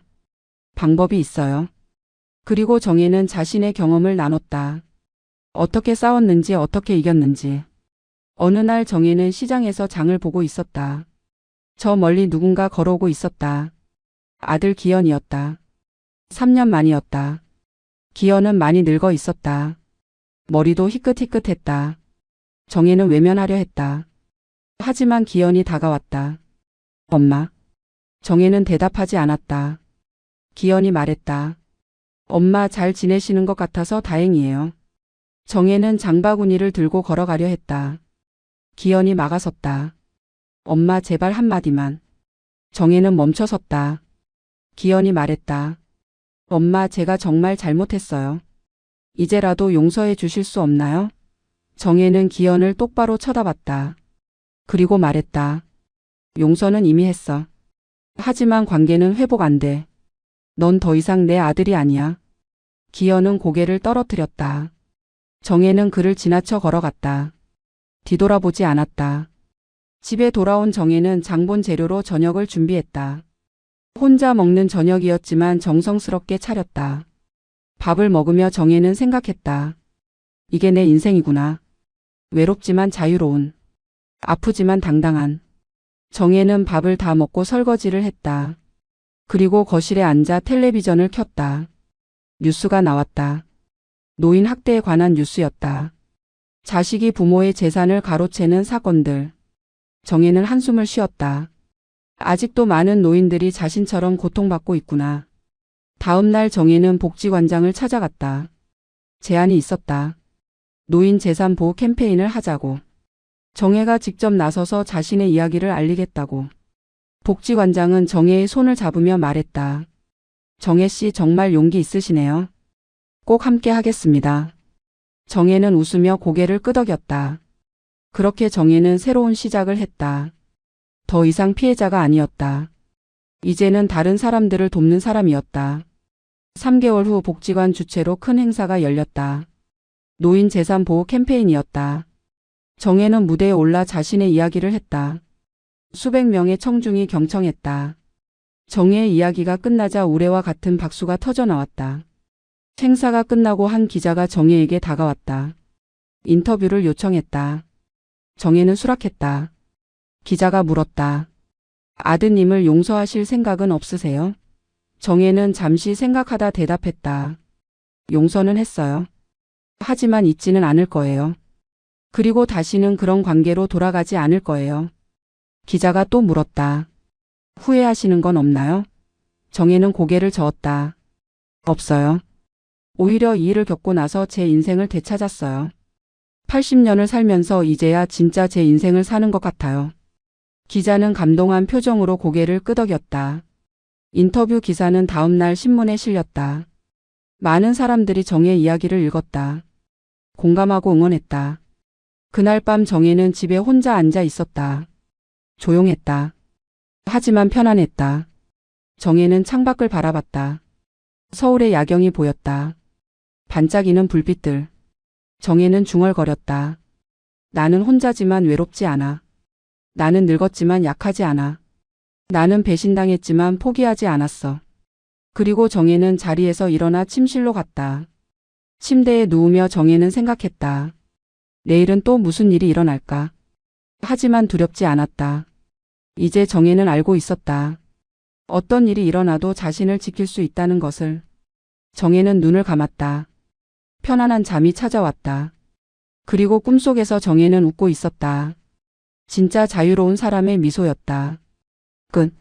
방법이 있어요. 그리고 정혜는 자신의 경험을 나눴다. 어떻게 싸웠는지 어떻게 이겼는지. 어느 날 정혜는 시장에서 장을 보고 있었다. 저 멀리 누군가 걸어오고 있었다. 아들 기현이었다. 3년 만이었다. 기현은 많이 늙어 있었다. 머리도 희끗희끗했다. 정혜는 외면하려 했다. 하지만 기현이 다가왔다. 엄마. 정혜는 대답하지 않았다. 기현이 말했다. 엄마 잘 지내시는 것 같아서 다행이에요. 정혜는 장바구니를 들고 걸어가려 했다. 기현이 막아섰다. 엄마 제발 한마디만. 정혜는 멈춰섰다. 기현이 말했다. 엄마 제가 정말 잘못했어요. 이제라도 용서해 주실 수 없나요? 정혜는 기현을 똑바로 쳐다봤다. 그리고 말했다. 용서는 이미 했어. 하지만 관계는 회복 안 돼. 넌 더 이상 내 아들이 아니야. 기현은 고개를 떨어뜨렸다. 정혜는 그를 지나쳐 걸어갔다. 뒤돌아보지 않았다. 집에 돌아온 정혜는 장본 재료로 저녁을 준비했다. 혼자 먹는 저녁이었지만 정성스럽게 차렸다. 밥을 먹으며 정혜는 생각했다. 이게 내 인생이구나. 외롭지만 자유로운. 아프지만 당당한. 정혜는 밥을 다 먹고 설거지를 했다. 그리고 거실에 앉아 텔레비전을 켰다. 뉴스가 나왔다. 노인 학대에 관한 뉴스였다. 자식이 부모의 재산을 가로채는 사건들. 정혜는 한숨을 쉬었다. 아직도 많은 노인들이 자신처럼 고통받고 있구나. 다음 날 정혜는 복지관장을 찾아갔다. 제안이 있었다. 노인 재산 보호 캠페인을 하자고. 정혜가 직접 나서서 자신의 이야기를 알리겠다고. 복지관장은 정혜의 손을 잡으며 말했다. 정혜 씨 정말 용기 있으시네요. 꼭 함께 하겠습니다. 정혜는 웃으며 고개를 끄덕였다. 그렇게 정혜는 새로운 시작을 했다. 더 이상 피해자가 아니었다. 이제는 다른 사람들을 돕는 사람이었다. 3개월 후 복지관 주최로 큰 행사가 열렸다. 노인 재산 보호 캠페인이었다. 정혜는 무대에 올라 자신의 이야기를 했다. 수백 명의 청중이 경청했다. 정혜의 이야기가 끝나자 우레와 같은 박수가 터져 나왔다. 행사가 끝나고 한 기자가 정혜에게 다가왔다. 인터뷰를 요청했다. 정혜는 수락했다. 기자가 물었다. 아드님을 용서하실 생각은 없으세요? 정혜는 잠시 생각하다 대답했다. 용서는 했어요. 하지만 잊지는 않을 거예요. 그리고 다시는 그런 관계로 돌아가지 않을 거예요. 기자가 또 물었다. 후회하시는 건 없나요? 정혜는 고개를 저었다. 없어요. 오히려 이 일을 겪고 나서 제 인생을 되찾았어요. 80년을 살면서 이제야 진짜 제 인생을 사는 것 같아요. 기자는 감동한 표정으로 고개를 끄덕였다. 인터뷰 기사는 다음 날 신문에 실렸다. 많은 사람들이 정혜의 이야기를 읽었다. 공감하고 응원했다. 그날 밤 정혜는 집에 혼자 앉아 있었다. 조용했다. 하지만 편안했다. 정혜는 창밖을 바라봤다. 서울의 야경이 보였다. 반짝이는 불빛들. 정혜는 중얼거렸다. 나는 혼자지만 외롭지 않아. 나는 늙었지만 약하지 않아. 나는 배신당했지만 포기하지 않았어. 그리고 정혜는 자리에서 일어나 침실로 갔다. 침대에 누우며 정혜는 생각했다. 내일은 또 무슨 일이 일어날까? 하지만 두렵지 않았다. 이제 정혜는 알고 있었다. 어떤 일이 일어나도 자신을 지킬 수 있다는 것을. 정혜는 눈을 감았다. 편안한 잠이 찾아왔다. 그리고 꿈속에서 정혜는 웃고 있었다. 진짜 자유로운 사람의 미소였다. 끝.